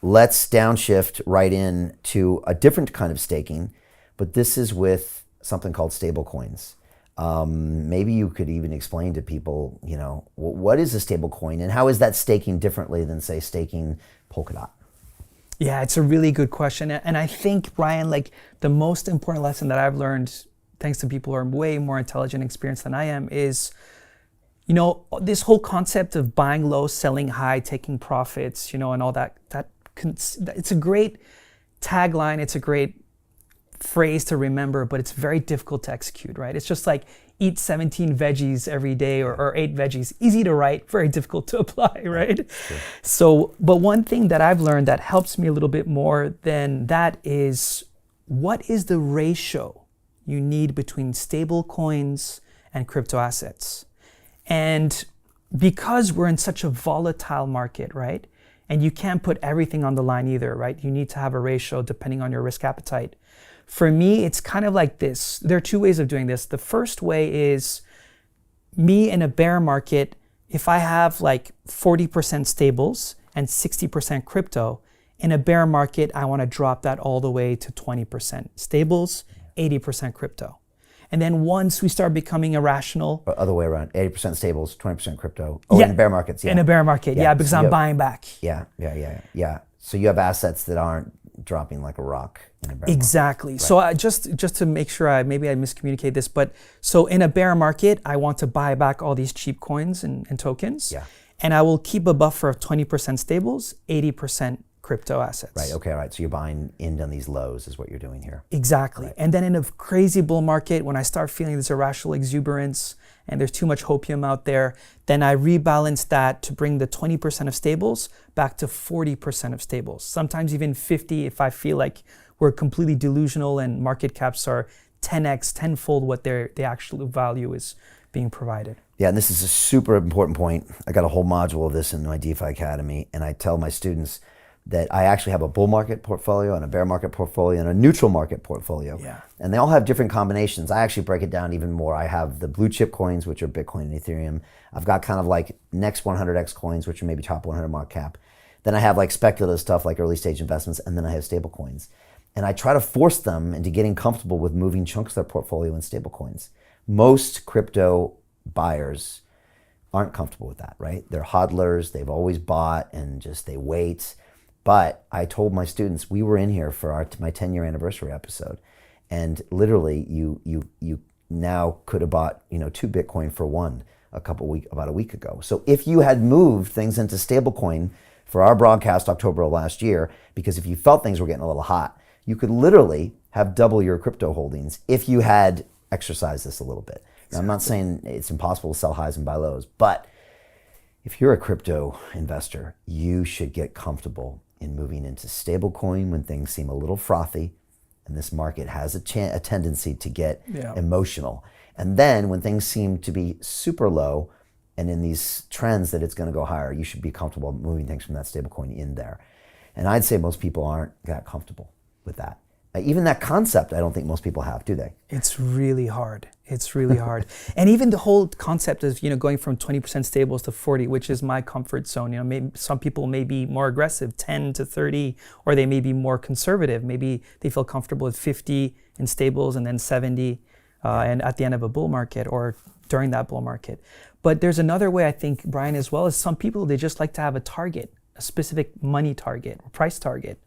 let's downshift right in to a different kind of staking, but this is with something called stable coins. Maybe you could even explain to people, what is a stable coin and how is that staking differently than, say, staking Polkadot? Yeah, it's a really good question. And I think, Brian, like the most important lesson that I've learned, thanks to people who are way more intelligent and experienced than I am, is, this whole concept of buying low, selling high, taking profits, and all that, it's a great tagline. It's a great phrase to remember, but it's very difficult to execute, right? It's just like eat 17 veggies every day or 8 veggies. Easy to write, very difficult to apply, right? Sure. So, but one thing that I've learned that helps me a little bit more than that is, what is the ratio you need between stable coins and crypto assets? And because we're in such a volatile market, right? And you can't put everything on the line either, right? You need to have a ratio depending on your risk appetite. For me, it's kind of like this. There are 2 ways of doing this. The first way is me in a bear market. If I have like 40% stables and 60% crypto, in a bear market, I want to drop that all the way to 20% stables, 80% crypto. And then once we start becoming irrational. Other way around, 80% stables, 20% crypto. Oh, in bear markets, yeah. In a bear market, because I'm buying back. Yeah. So you have assets that aren't dropping like a rock in a bear exactly. market. Right. So just to make sure maybe I miscommunicate this, but so in a bear market, I want to buy back all these cheap coins and tokens. Yeah. And I will keep a buffer of 20% stables, 80% crypto assets. Right, okay, all right. So you're buying in on these lows is what you're doing here. Exactly. Right. And then in a crazy bull market, when I start feeling this irrational exuberance and there's too much hopium out there, then I rebalance that to bring the 20% of stables back to 40% of stables. Sometimes even 50 if I feel like we're completely delusional and market caps are 10x, tenfold what the actual value is being provided. Yeah, and this is a super important point. I got a whole module of this in my DeFi Academy, and I tell my students that I actually have a bull market portfolio and a bear market portfolio and a neutral market portfolio. Yeah. And they all have different combinations. I actually break it down even more. I have the blue chip coins, which are Bitcoin and Ethereum. I've got kind of like next 100x coins, which are maybe top 100 market cap. Then I have like speculative stuff like early stage investments, and then I have stable coins. And I try to force them into getting comfortable with moving chunks of their portfolio in stable coins. Most crypto buyers aren't comfortable with that, right? They're hodlers, they've always bought and just they wait. But I told my students, we were in here for my 10-year anniversary episode, and literally you now could have bought 2 Bitcoin for 1 about a week ago. So if you had moved things into stablecoin for our broadcast October of last year, because if you felt things were getting a little hot, you could literally have double your crypto holdings if you had exercised this a little bit. Now, I'm not saying it's impossible to sell highs and buy lows, but if you're a crypto investor, you should get comfortable in moving into stablecoin when things seem a little frothy, and this market has a tendency to get emotional. And then when things seem to be super low, and in these trends that it's going to go higher, you should be comfortable moving things from that stablecoin in there. And I'd say most people aren't that comfortable with that. Even that concept, I don't think most people have, do they? It's really hard. It's really hard. And even the whole concept of, going from 20% stables to 40, which is my comfort zone. Maybe some people may be more aggressive, 10 to 30, or they may be more conservative. Maybe they feel comfortable with 50 in stables and then 70 and at the end of a bull market or during that bull market. But there's another way, I think, Brian, as well, as some people, they just like to have a target, a specific money target or price target.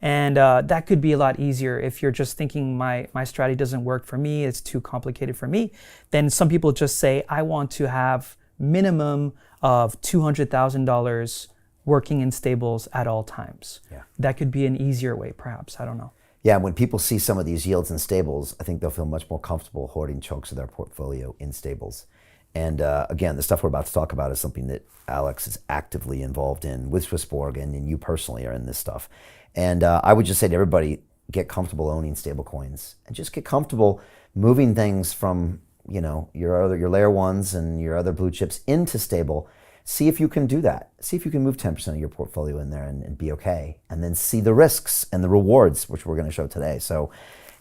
And that could be a lot easier if you're just thinking my strategy doesn't work for me, it's too complicated for me. Then some people just say, I want to have minimum of $200,000 working in stables at all times. Yeah. That could be an easier way, perhaps. I don't know. Yeah, when people see some of these yields in stables, I think they'll feel much more comfortable hoarding chunks of their portfolio in stables. And again, the stuff we're about to talk about is something that Alex is actively involved in with SwissBorg, and you personally are in this stuff. And I would just say to everybody, get comfortable owning stable coins and just get comfortable moving things from your layer ones and your other blue chips into stable. See if you can do that. See if you can move 10% of your portfolio in there and be okay. And then see the risks and the rewards, which we're going to show today. So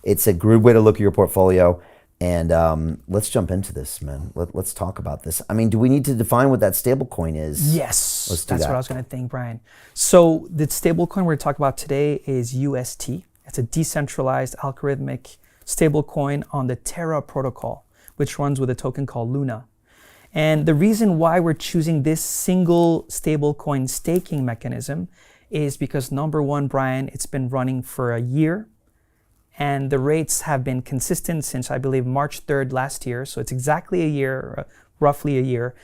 it's a good way to look at your portfolio. And let's jump into this, man. Let's talk about this. I mean, do we need to define what that stable coin is? Yes, Let's do that's that. what I was going to think, Brian. So the stablecoin we're talking about today is UST. It's a decentralized algorithmic stablecoin on the Terra protocol, which runs with a token called Luna. And the reason why we're choosing this single stablecoin staking mechanism is because number one, Brian, it's been running for a year. And the rates have been consistent since, I believe, March 3rd last year. So it's exactly a year, roughly a year.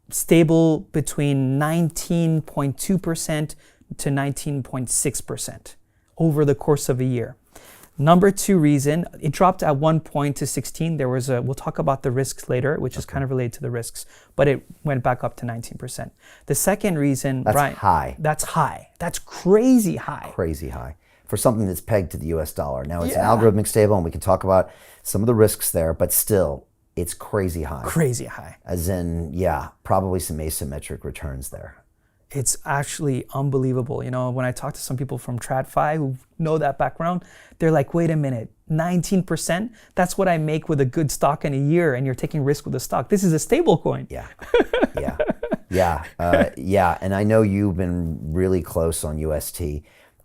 Stable between 19.2% to 19.6% over the course of a year. Number two reason, it dropped at one point to 16. We'll talk about the risks later, which is kind of related to the risks, but it went back up to 19%. The second reason, That's Brian, high. That's high. That's crazy high. Crazy high. For something that's pegged to the US dollar. Now, it's an algorithmic stable, and we can talk about some of the risks there, but still, it's crazy high. Crazy high. As in, probably some asymmetric returns there. It's actually unbelievable. You know, when I talk to some people from TradFi who know that background, they're like, wait a minute, 19%? That's what I make with a good stock in a year, and you're taking risk with the stock. This is a stable coin. Yeah. And I know you've been really close on UST.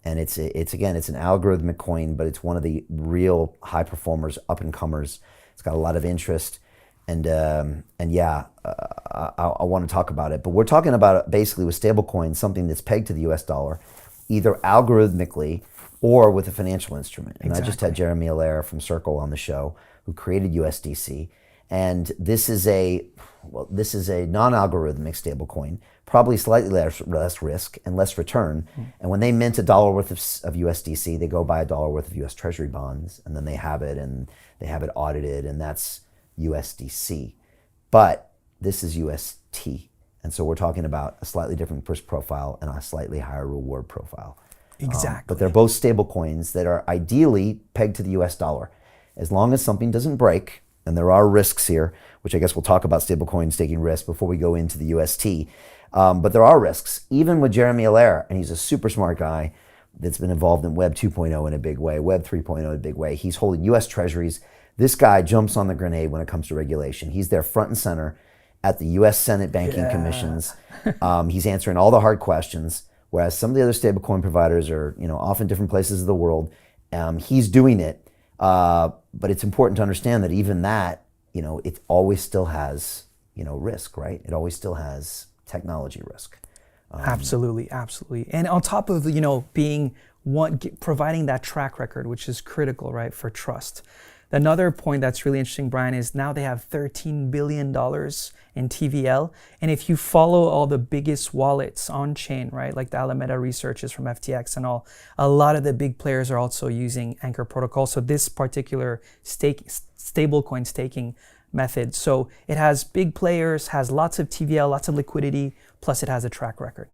And it's an algorithmic coin, but it's one of the real high performers, up and comers. It's got a lot of interest, I want to talk about it. But we're talking about basically with stablecoins, something that's pegged to the U.S. dollar, either algorithmically or with a financial instrument. And I just had Jeremy Allaire from Circle on the show, who created USDC. And this is a non-algorithmic stablecoin, probably slightly less risk and less return. And when they mint $1 worth of USDC, they go buy $1 worth of US Treasury bonds, and then they have it audited, and that's USDC. But this is UST. And so we're talking about a slightly different risk profile and a slightly higher reward profile. Exactly. But they're both stable coins that are ideally pegged to the US dollar. As long as something doesn't break, and there are risks here, which I guess we'll talk about stablecoins taking risks before we go into the UST. But there are risks, even with Jeremy Allaire, and he's a super smart guy that's been involved in Web 2.0 in a big way, Web 3.0 in a big way. He's holding US Treasuries. This guy jumps on the grenade when it comes to regulation. He's there front and center at the US Senate banking commissions. He's answering all the hard questions, whereas some of the other stablecoin providers are, off in different places of the world. He's doing it. But it's important to understand that even that, it always still has, risk, right? It always still has technology risk. Absolutely. And on top of, providing that track record, which is critical, right, for trust. Another point that's really interesting, Brian, is now they have $13 billion in TVL. And if you follow all the biggest wallets on chain, right, like the Alameda researches from FTX and all, a lot of the big players are also using Anchor Protocol. So this particular stablecoin staking method. So it has big players, has lots of TVL, lots of liquidity, plus it has a track record.